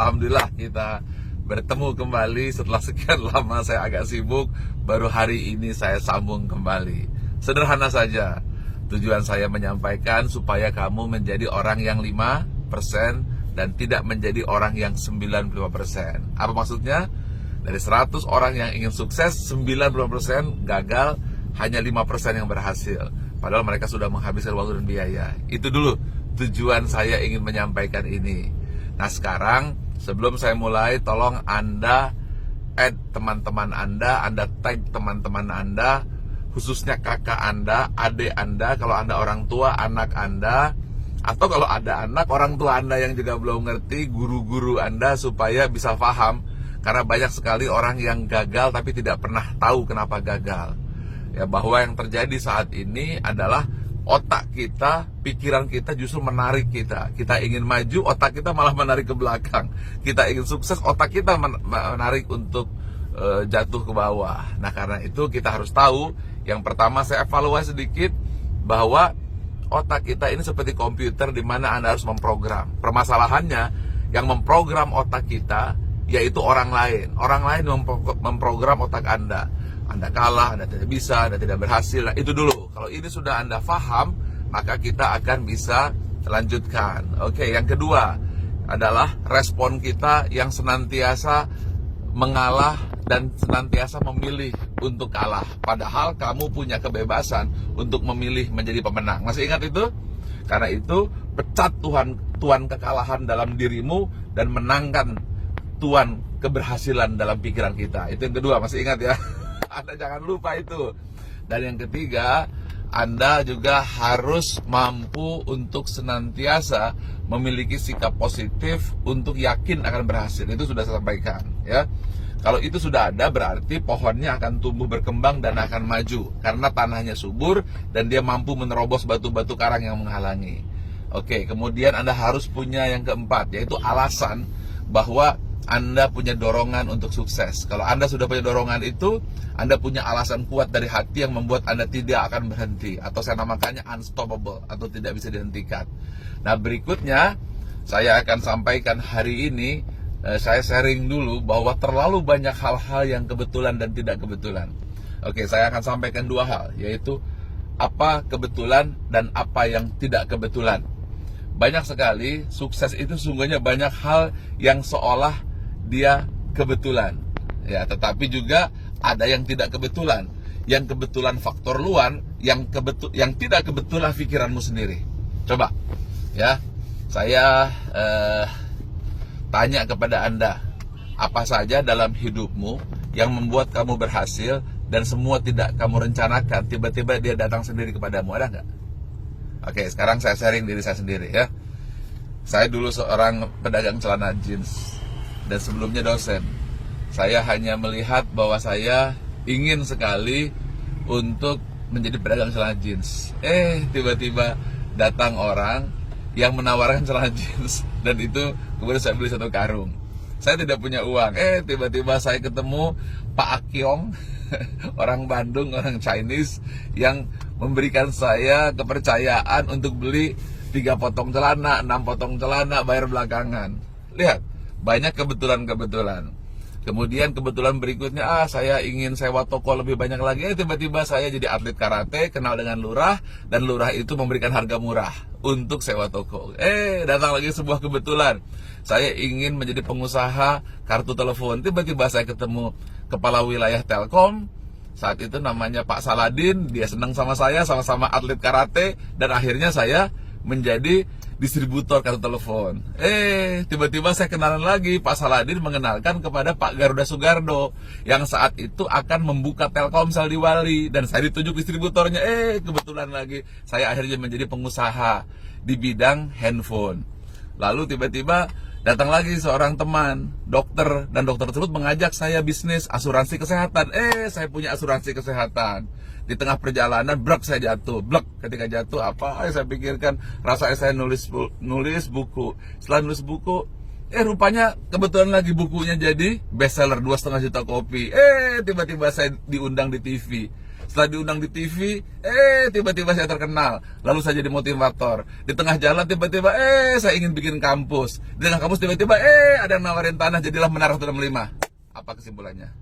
Alhamdulillah kita bertemu kembali setelah sekian lama saya agak sibuk. Baru hari ini saya sambung kembali. Sederhana saja. Tujuan saya menyampaikan supaya kamu menjadi orang yang 5% dan tidak menjadi orang yang 95%. Apa maksudnya? Dari 100 orang yang ingin sukses, 90% gagal, hanya 5% yang berhasil. Padahal mereka sudah menghabiskan waktu dan biaya. Itu dulu tujuan saya ingin menyampaikan ini. Nah sekarang sebelum saya mulai, tolong Anda add teman-teman Anda tag teman-teman Anda, khususnya kakak Anda, adik Anda, kalau Anda orang tua, anak Anda, atau kalau ada anak, orang tua Anda yang juga belum ngerti, guru-guru Anda supaya bisa paham. Karena banyak sekali orang yang gagal tapi tidak pernah tahu kenapa gagal. Ya, bahwa yang terjadi saat ini adalah otak kita, pikiran kita justru menarik kita. Kita ingin maju, otak kita malah menarik ke belakang. Kita ingin sukses, otak kita menarik untuk jatuh ke bawah. Nah karena itu kita harus tahu. Yang pertama saya evaluasi sedikit bahwa otak kita ini seperti komputer di mana Anda harus memprogram. Permasalahannya yang memprogram otak kita yaitu orang lain. Orang lain memprogram otak Anda. Anda kalah, Anda tidak bisa, Anda tidak berhasil. Nah, itu dulu. Kalau ini sudah Anda paham, maka kita akan bisa lanjutkan. Oke, yang kedua adalah respon kita yang senantiasa mengalah dan senantiasa memilih untuk kalah. Padahal kamu punya kebebasan untuk memilih menjadi pemenang. Masih ingat itu? Karena itu, pecat tuan kekalahan dalam dirimu dan menangkan tuan keberhasilan dalam pikiran kita. Itu yang kedua, masih ingat ya? Anda jangan lupa itu. Dan yang ketiga, Anda juga harus mampu untuk senantiasa memiliki sikap positif untuk yakin akan berhasil. Itu sudah saya sampaikan ya. Kalau itu sudah ada, berarti pohonnya akan tumbuh berkembang dan akan maju karena tanahnya subur dan dia mampu menerobos batu-batu karang yang menghalangi. Oke, kemudian Anda harus punya yang keempat, yaitu alasan bahwa Anda punya dorongan untuk sukses. Kalau Anda sudah punya dorongan itu, Anda punya alasan kuat dari hati yang membuat Anda tidak akan berhenti. Atau saya namakannya unstoppable, atau tidak bisa dihentikan. Nah berikutnya, saya akan sampaikan hari ini, saya sharing dulu bahwa terlalu banyak hal-hal yang kebetulan dan tidak kebetulan. Oke, saya akan sampaikan dua hal, yaitu apa kebetulan dan apa yang tidak kebetulan. Banyak sekali, sukses itu sungguhnya banyak hal yang seolah dia kebetulan ya, tetapi juga ada yang tidak kebetulan. Yang kebetulan faktor luar, yang tidak kebetulan pikiranmu sendiri. Coba ya, saya tanya kepada Anda, apa saja dalam hidupmu yang membuat kamu berhasil dan semua tidak kamu rencanakan, tiba-tiba dia datang sendiri kepadamu, ada nggak? Oke, sekarang saya sharing diri saya sendiri ya. Saya dulu seorang pedagang celana jeans dan sebelumnya dosen. Saya hanya melihat bahwa saya ingin sekali untuk menjadi pedagang celana jeans. Tiba-tiba datang orang yang menawarkan celana jeans dan itu kemudian saya beli satu karung. Saya tidak punya uang. Tiba-tiba saya ketemu Pak Akyong, orang Bandung, orang Chinese yang memberikan saya kepercayaan untuk beli 3 potong celana, 6 potong celana, bayar belakangan. Lihat, banyak kebetulan-kebetulan. Kemudian kebetulan berikutnya, saya ingin sewa toko lebih banyak lagi. Tiba-tiba saya jadi atlet karate, kenal dengan lurah, dan lurah itu memberikan harga murah untuk sewa toko. Datang lagi sebuah kebetulan. Saya ingin menjadi pengusaha kartu telepon. Tiba-tiba saya ketemu kepala wilayah Telkom. Saat itu namanya Pak Saladin, dia senang sama saya, sama-sama atlet karate, dan akhirnya saya menjadi distributor kartu telepon. Tiba-tiba saya kenalan lagi, Pak Saladin mengenalkan kepada Pak Garuda Sugardo yang saat itu akan membuka Telkomsel di Wali dan saya ditunjuk distributornya. Kebetulan lagi saya akhirnya menjadi pengusaha di bidang handphone. Lalu tiba-tiba datang lagi seorang teman, dokter, dan dokter tersebut mengajak saya bisnis asuransi kesehatan. Saya punya asuransi kesehatan. Di tengah perjalanan, blek saya jatuh. Blek, ketika jatuh, apa saya pikirkan, rasanya saya nulis buku. Setelah nulis buku, rupanya kebetulan lagi bukunya jadi bestseller 2,5 juta kopi. Tiba-tiba saya diundang di TV. Setelah diundang di TV, tiba-tiba saya terkenal. Lalu saya jadi motivator. Di tengah jalan tiba-tiba, saya ingin bikin kampus. Di tengah kampus tiba-tiba, ada yang nawarin tanah, jadilah Menara 165. Apa kesimpulannya?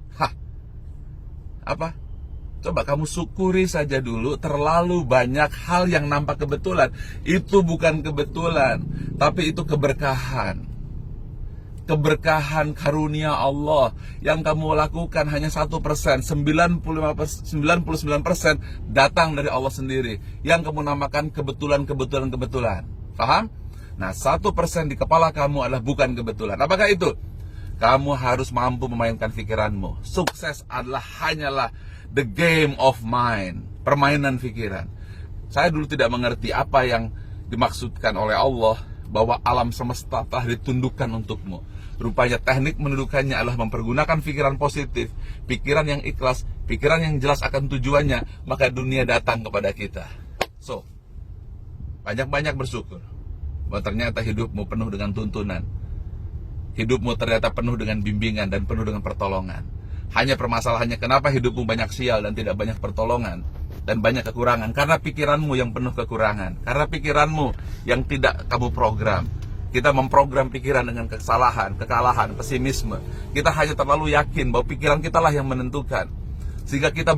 Apa? Coba kamu syukuri saja dulu. Terlalu banyak hal yang nampak kebetulan. Itu bukan kebetulan, tapi itu keberkahan. Keberkahan karunia Allah. Yang kamu lakukan hanya 1%, 99% datang dari Allah sendiri. Yang kamu namakan kebetulan. Paham? Nah, 1% di kepala kamu adalah bukan kebetulan. Apakah itu? Kamu harus mampu memainkan pikiranmu. Sukses hanyalah the game of mind, permainan pikiran. Saya dulu tidak mengerti apa yang dimaksudkan oleh Allah bahwa alam semesta telah ditundukkan untukmu. Rupanya teknik mendudukannya adalah mempergunakan pikiran positif, pikiran yang ikhlas, pikiran yang jelas akan tujuannya, maka dunia datang kepada kita. So, banyak-banyak bersyukur bahwa ternyata hidupmu penuh dengan tuntunan. Hidupmu ternyata penuh dengan bimbingan dan penuh dengan pertolongan. Hanya permasalahannya kenapa hidupmu banyak sial dan tidak banyak pertolongan dan banyak kekurangan? Karena pikiranmu yang penuh kekurangan. Karena pikiranmu yang tidak kamu program. Kita memprogram pikiran dengan kesalahan, kekalahan, pesimisme. Kita hanya terlalu yakin bahwa pikiran kita lah yang menentukan. Sehingga kita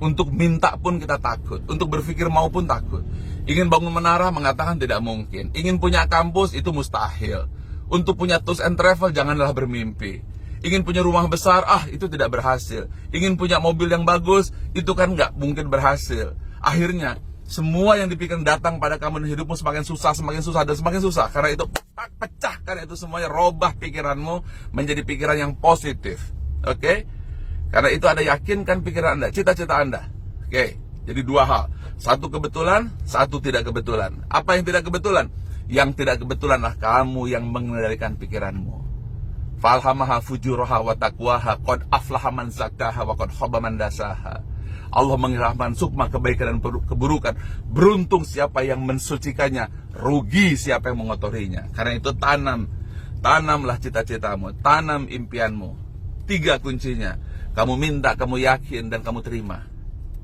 untuk minta pun kita takut. Untuk berpikir maupun takut. Ingin bangun menara mengatakan tidak mungkin. Ingin punya kampus itu mustahil. Untuk punya tours and travel janganlah bermimpi. Ingin punya rumah besar, itu tidak berhasil. Ingin punya mobil yang bagus, itu kan nggak mungkin berhasil. Akhirnya semua yang dipikirkan datang pada kamu dan hidupmu semakin susah dan semakin susah. Karena itu pecah, karena itu semuanya robah pikiranmu menjadi pikiran yang positif. Oke? Karena itu Anda yakinkan pikiran Anda, cita-cita Anda. Oke? Jadi dua hal. Satu kebetulan, satu tidak kebetulan. Apa yang tidak kebetulan? Yang tidak kebetulanlah kamu yang mengendalikan pikiranmu. Falhamaha fujuraha wa taqwaha qad aflaha man zakkaha wa qad khaba man dasaha. Allah mengilhamkan sukma kebaikan dan keburukan. Beruntung siapa yang mensucikannya, rugi siapa yang mengotorinya. Karena itu tanamlah cita-citamu, tanam impianmu. 3 kuncinya. Kamu minta, kamu yakin, dan kamu terima.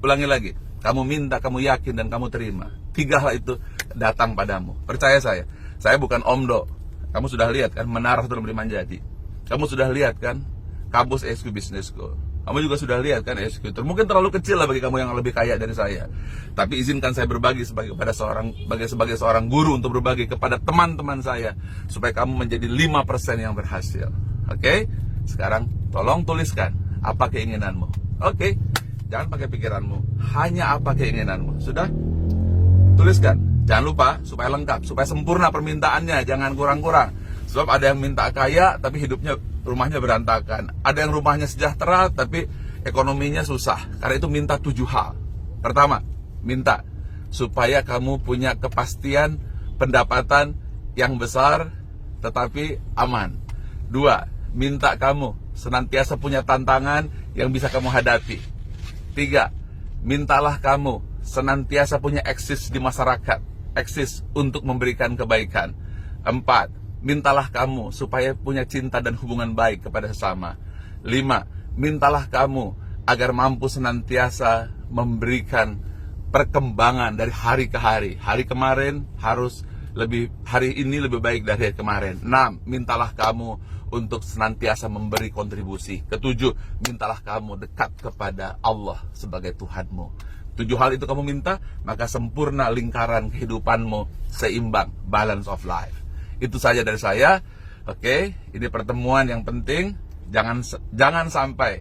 Ulangi lagi. Kamu minta, kamu yakin, dan kamu terima. 3 hal itu datang padamu. Percaya saya bukan omdo. Kamu sudah lihat kan Menara 165 jadi. Kamu sudah lihat kan kampus ESQ Business School. Kamu juga sudah lihat kan ESQ. Mungkin terlalu kecil lah bagi kamu yang lebih kaya dari saya. Tapi izinkan saya berbagi sebagai seorang guru untuk berbagi kepada teman-teman saya supaya kamu menjadi 5% yang berhasil. Oke? Sekarang tolong tuliskan apa keinginanmu. Oke? Jangan pakai pikiranmu. Hanya apa keinginanmu. Sudah? Tuliskan. Jangan lupa supaya lengkap, supaya sempurna permintaannya, jangan kurang-kurang. Sebab ada yang minta kaya tapi rumahnya berantakan. Ada yang rumahnya sejahtera tapi ekonominya susah. Karena itu minta 7 hal. Pertama, minta supaya kamu punya kepastian pendapatan yang besar tetapi aman. 2, minta kamu senantiasa punya tantangan yang bisa kamu hadapi. 3, mintalah kamu senantiasa punya eksis di masyarakat, eksis untuk memberikan kebaikan. 4, mintalah kamu supaya punya cinta dan hubungan baik kepada sesama. 5, mintalah kamu agar mampu senantiasa memberikan perkembangan dari hari ke hari. Hari kemarin hari ini lebih baik dari hari kemarin. 6, mintalah kamu untuk senantiasa memberi kontribusi. 7, mintalah kamu dekat kepada Allah sebagai Tuhanmu. 7 hal itu kamu minta, maka sempurna lingkaran kehidupanmu, seimbang, balance of life. Itu saja dari saya. Oke, ini pertemuan yang penting. Jangan sampai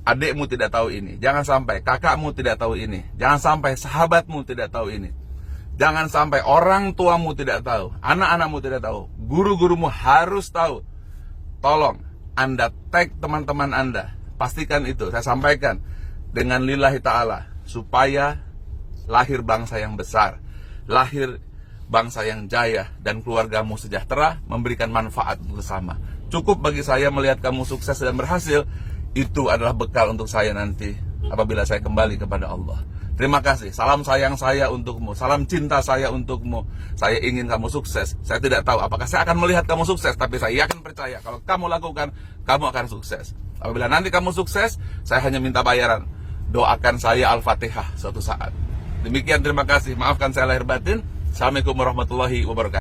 adikmu tidak tahu ini. Jangan sampai kakakmu tidak tahu ini. Jangan sampai sahabatmu tidak tahu ini. Jangan sampai orang tuamu tidak tahu. Anak-anakmu tidak tahu. Guru-gurumu harus tahu. Tolong Anda tag teman-teman Anda. Pastikan itu. Saya sampaikan dengan lillahi ta'ala. Supaya lahir bangsa yang besar. Lahir bangsa yang jaya dan keluargamu sejahtera, memberikan manfaat bersama. Cukup bagi saya melihat kamu sukses dan berhasil. Itu adalah bekal untuk saya nanti apabila saya kembali kepada Allah. Terima kasih. Salam sayang saya untukmu. Salam cinta saya untukmu. Saya ingin kamu sukses. Saya tidak tahu apakah saya akan melihat kamu sukses, tapi saya yakin percaya kalau kamu lakukan, kamu akan sukses. Apabila nanti kamu sukses, saya hanya minta bayaran. doakan saya Al-Fatihah suatu saat. Demikian, terima kasih. Maafkan saya lahir batin. Assalamualaikum warahmatullahi wabarakatuh.